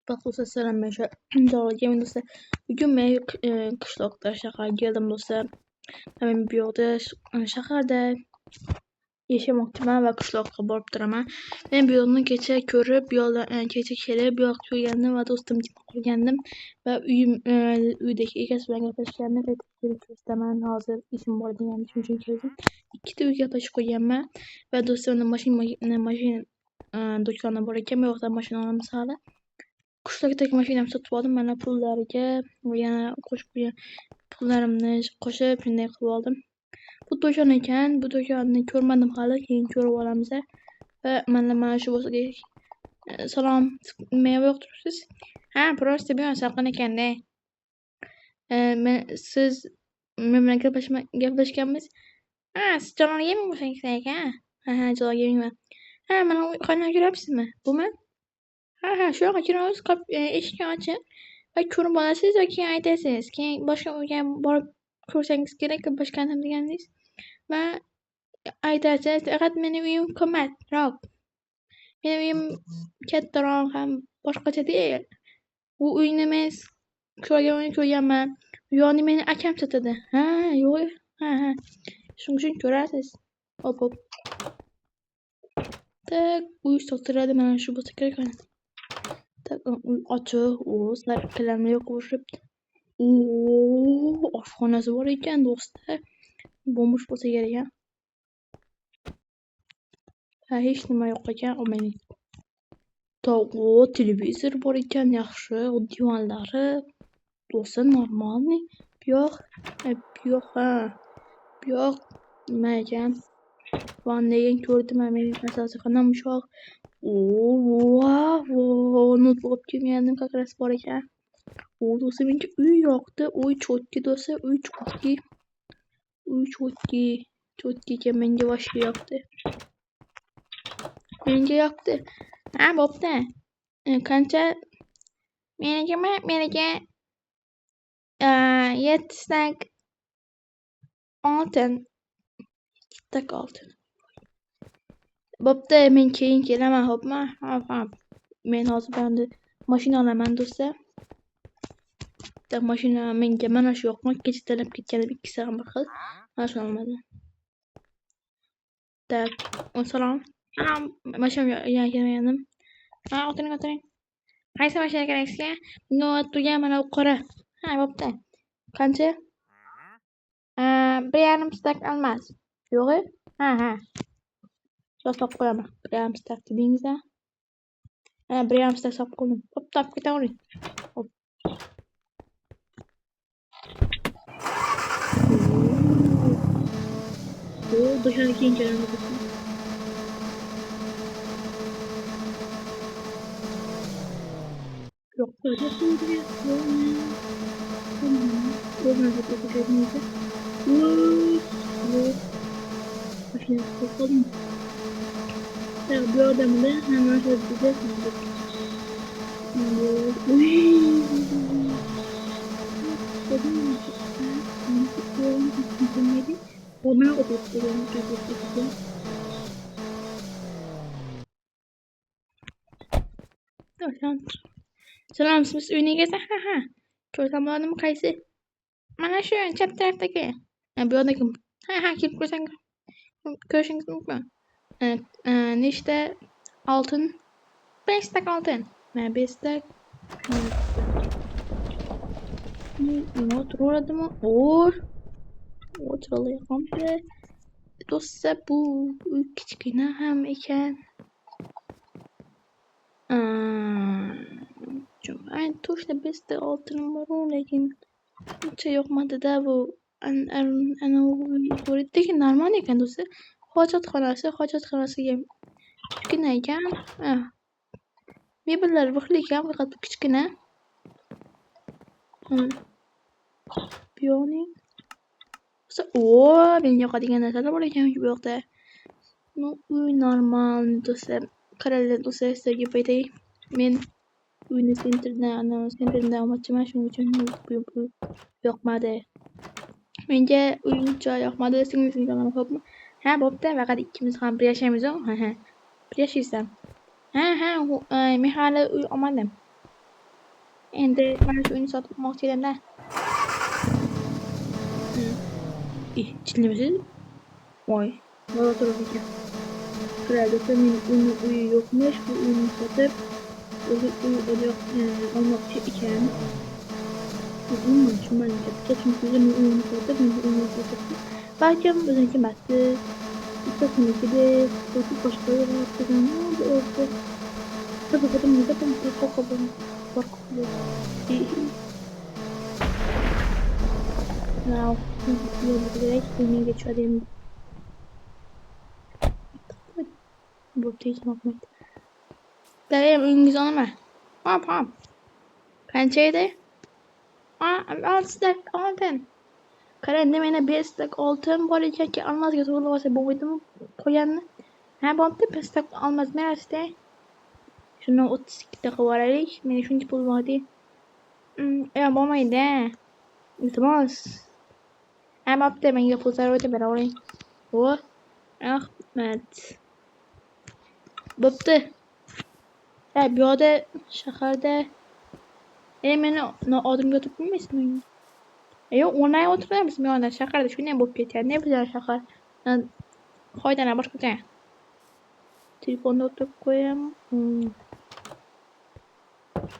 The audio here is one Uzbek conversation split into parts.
Bakılsa selam meşe. Yemin dosta. Bugün men qishloqda shaharga keldim dosta. Men bu yoqda shaharda yashamoqchiman va qishloqqa borib turaman. Men bu yo'lni kecha ko'rib, bu yo'ldan kecha kelib, bu yoqqa kelgandim va do'stim qolgandim va uydagi egasi bilan gaplashgandim. Kelib ko'rsaman hozir ishim bor deganim uchun keldim. Ikkita uy gaplashib qo'yganman va do'stimning mashina do'koni bor ekan. Bu yoqdan mashina olamiz hali. Qishloqdagi mashinamni sotib oldim. Mana pullariga yana qo'shib qo'ygan pullarimni qo'shib shunday qilib oldim. Bu do'kon ekan. Bu do'konni ko'rmadim hali, keyin ko'rib olamiz. Va mana shu bo'lsa kerak. Salom, nima yoqtiribsiz? Ha, просто bu salqin ekanda. Siz men bilan gaplashganmiz. Ha, siz Jalol Gaming bo'lsangiz ekan. Ha, Jalol Gamingman. Ha, mana qanday ko'ryapsizmi? Bumi? Ha, shu yoqqa kiramiz, eshikni ochib va ko'rib olasiz va keyin aytasiz. Keyin boshqa uyga borib ko'rsangiz kerak, boshqani deganingiz. Va aytasiz, faqat mening uyim qimmatroq. Mening uyim kattaroq ham boshqacha değil. Bu uyni men ko'rganman. Bu yoqni meni akam sotadi. Ha, yo'q. Ha. Shuning uchun ko'rasiz. Hop. Tak, uy sotiladi mana shu bo'lsa kerak. Tak, ochiq, sarkalamni yoqib oshxonasi bor ekan do'stlar. Bo'mish bo'lsa kerak. Ha, hech nima yo'q ekan, olmaylik. Televizor bor ekan, yaxshi, divanlari do'stlar normalniy. Bu yoq, nima ekan? Vannagan ko'rdim, men asosiy xonam shu. Notebook olib kelgandim, как раз bor ekan. Do'stlar, menga uy yoqdi. Uy cho'tki do'stlar, uy cho'tki ekan, menga voshga yoqdi. Menga yoqdi. Ha, bo'pti. Qancha? Meniga 7 stak oltin. Stak oltin. Bo'pti, men keyin kelaman, xo'pmi? Ha. Men hozir endi mashina olaman do'stlar. Mashina menga mana shu yoqma, kecha talab ketganim 2 soat bir xil. Mana shuni olmadim. Tak, salom. Mashinam kelmagandim. Ha, o'tiring. Qaysi mashina kerak sizga? Bunga turgan mana bu qora. Ha, bo'pti. Qancha? 1,5 stak olmas. Yo'g'i? Ha. Sotib qo'yaman. 1,5 stak dedingiz-a? Ha, 1,5 stak sotib qo'ydim. Bo'pti, olib ketavering. Hop. Do'shani keyin kelamiz. Yo'q, bu odamda hamma joyda Salom, siz uyni egasi? Ha. Ko'rsam bo'ladimi qaysi? Mana shu chap tarafdagi. Bu yoqdagi. Ha, kelib ko'rishingiz mumkin. Nechta oltin? 5 stak oltin. 5 stak. O'tiraveradimi? O'tiralayapti. Do'stlar, bu kichkina ham ekan. Точно 5 ta oltinim bor, lekin uncha yoqmadi-da bu. Ana uydagi normal ekan do'stlar. Hojatxonasiga kichkina ekan. Mebellar vixli ekan, faqat kichkina. Bu yo'qning. Men yoqadigan narsalar bor ekan bu yoqda. Uy normal do'stlar. Qaranglar do'stlar, sizlarga aytay. Men uyni sentrdan olmoqchiman, shuning uchun bu yoqmadi. Menga uy uncha yoqmadi, singlisini olaman, xo'pmi? Ha, bo'pti, faqat ikkimiz ham bir yashaymiz-ku. Ha. Bir yashaysan. Ha, men hali uy olmadim. Endi mana shu uyni sotib olmoqchi edimda. Chinimisiz? Voy, noto'g'ri ekan. Qirolicha mening uyi yo'qmish, bu uyni sotib o'zi uy olmoqchi ekan. Umuman tushunmadim gapga, chunki o'zini uyini sotib, meni uyimni sotib, balkim o'ziniki emasdir, ikkitasinikidek, yoki boshqa uyga o'tib qiziqdim deb Now, direkt uyga tushadi endi. Bu tegmoqmaydi. Daim uyingiz onaman. Hop. Qancha edi? 6 oltin. Qarang, menda 5 stak oltin bor ekanki, almasga to'g'ri olsa bo'lmaydimi qo'yanni? Ha, bo'pti, 5 stak olmas merasda. Shuni 32 ta qilib olaylik. Menda shuncha pul bor-ku. Bo'lmaydi. Iltimos. Ha, bo'pti, menga pul zarur beravering. Rahmat. Bo'pti. Bu yoqda shaharda meni odimga o'tib bilmaysizmi? Yo'q, onlayn o'tiramiz bu yoqda shaharda shunday bo'lib ketadi. Ne bizlar shahar? Foydana boshqa. Telefonda o'tirib qo'yaman.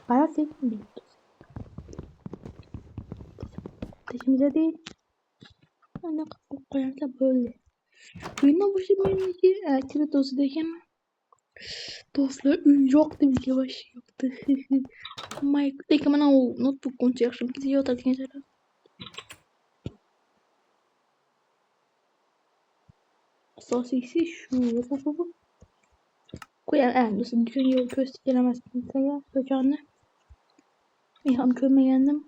Qarasak, tashimizda ana qilib qo'yamsa bo'ldi. Uyni bo'shab meniki kredosida ekan. Do'stlar, uy yo'q demişga bosh yo'qdi. Lekin mana u notebook uncha yaxshi ketayotadigan joylar. Asosiysi shu. Qo'yam, do'stlar, ko'rsatib kelaman sizga do'konni. Men ham ko'rmagandim.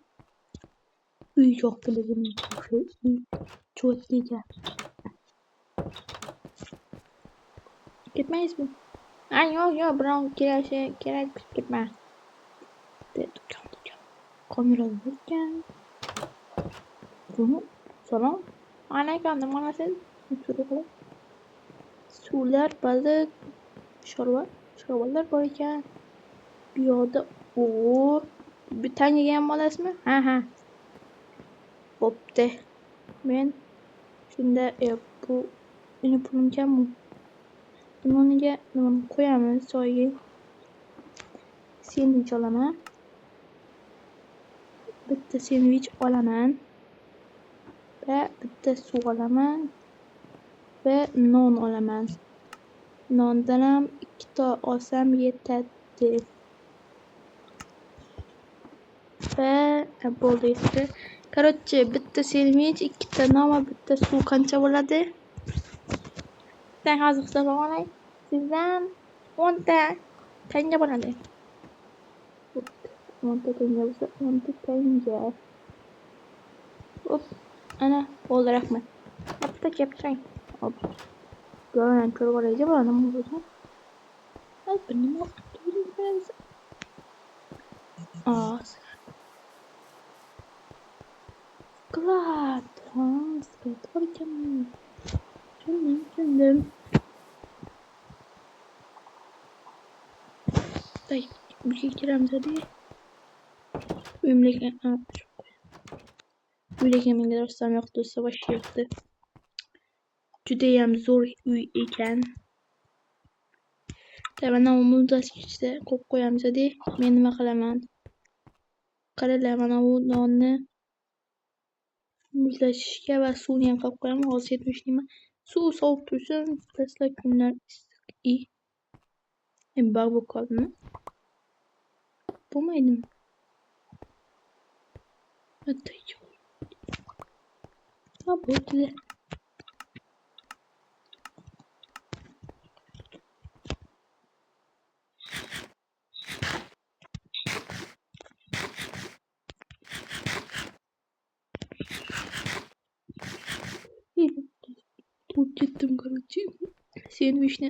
Uy yo'q dedim. Uy cho'tliga. Ketmaysizmi? Yo'q, birov kerak ketma. Do'kon. Kameralar ekan. Salom. Alaykum, nima qilasiz? Suvlar, baliq, shorvalar bor ekan. Bu yoqda bitangiga ham olasizmi? Ha. Bo'pti. Men shunda bu meni pulim kammi? Bunga nima qo'yamiz joyiga? Sendvich olaman. Bitta sendvich olaman. Va bitta suv olaman. Va non olaman. Nondan ham 2 ta olsam yetadi. Va bo'ldi. Короче, bitta sendvich, 2 ta non va bitta suv qancha bo'ladi? Sen hozir hisoblab olay. Sizdan 10 ta tanga bo'ladi. 10 ta tanga bo'lsa, 10 ta tanga. Ana, bo'ldi, rahmat. Bitta kelib hop. Ko'rib olaylik, bu nima bo'ldi? Hop, nima bo'ldi? Sklad. Sklad bor ekanmi? Tushundim. Bir şey kiramiz hadi. Uylarga menga do'stim yo'qdi, savash yo'qdi. Judayam zo'r uy ekan. Mana bu muzlatgichda qo'yib qo'yamiz hadi. Men nima qilaman? Qaranglar, mana bu nonni muzlatishga va suvni ham qo'yib qo'yaman. Hozir yetmishlayman. Suv sovib tursin, dastlab kunlar issiq. Bag bu qoldimi? Bo'lmaydimi? Ha, bo'ldi. Ketdim, короче. Sendvichni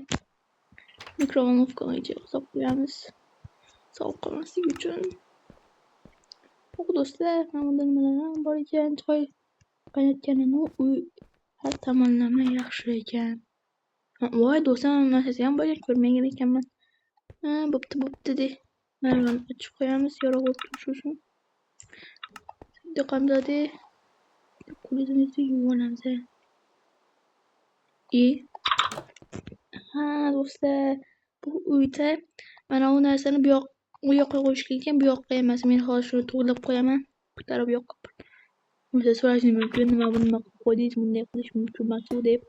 mikrovolnovkaga solib qo'yamiz. Sovuq qolmasligi uchun. Do'stlar, mana bunda nimalar bor ekan? Choy qaynatganini uy har tomonlama yaxshi ekan. Voy, do'stlar, narsasi ham bor ekan, ko'rmagan ekanman. Bo'pti de. Mana ochib qo'yamiz, yorug' bo'lib turishi uchun. Diqqatli qo'limizni yuvib olamiz. Ha do'stlar, bu uyda mana bu narsani bu yoqqa qo'yish kerak, bu yoqqa emas. Men hozir shuni to'g'rilab qo'yaman. Bu taraf bu yoqqa. O'zi so'rashi mumkin, nima qilib qo'ydingiz, bunday qilish mumkinmi deb.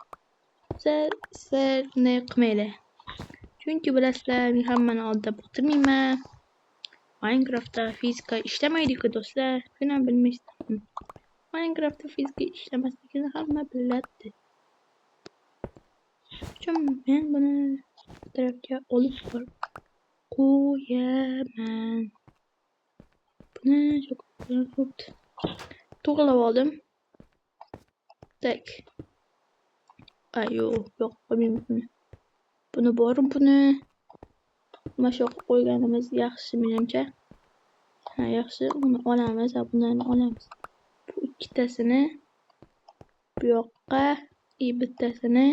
Sizlar bunday qilmanglar. Chunki bilasizlar, men hammani oldida bitirmayman. Minecraftda fizika ishlamaydi-ku do'stlar. Shuni ham bilmaysizlar. Minecraftda fizika ishlamasligini hamma biladi. Chunki men buni bu tarafga olib borib qo'yaman. Buni to'g'rilab oldim. Tak. Yo'q, qo'ymayman. Buni borib buni mana shu yoqqa qo'yganimiz yaxshi menimcha. Ha, yaxshi. Buni olamiz, bundan olamiz. Bu ikkitasini bu yoqqa, bittasini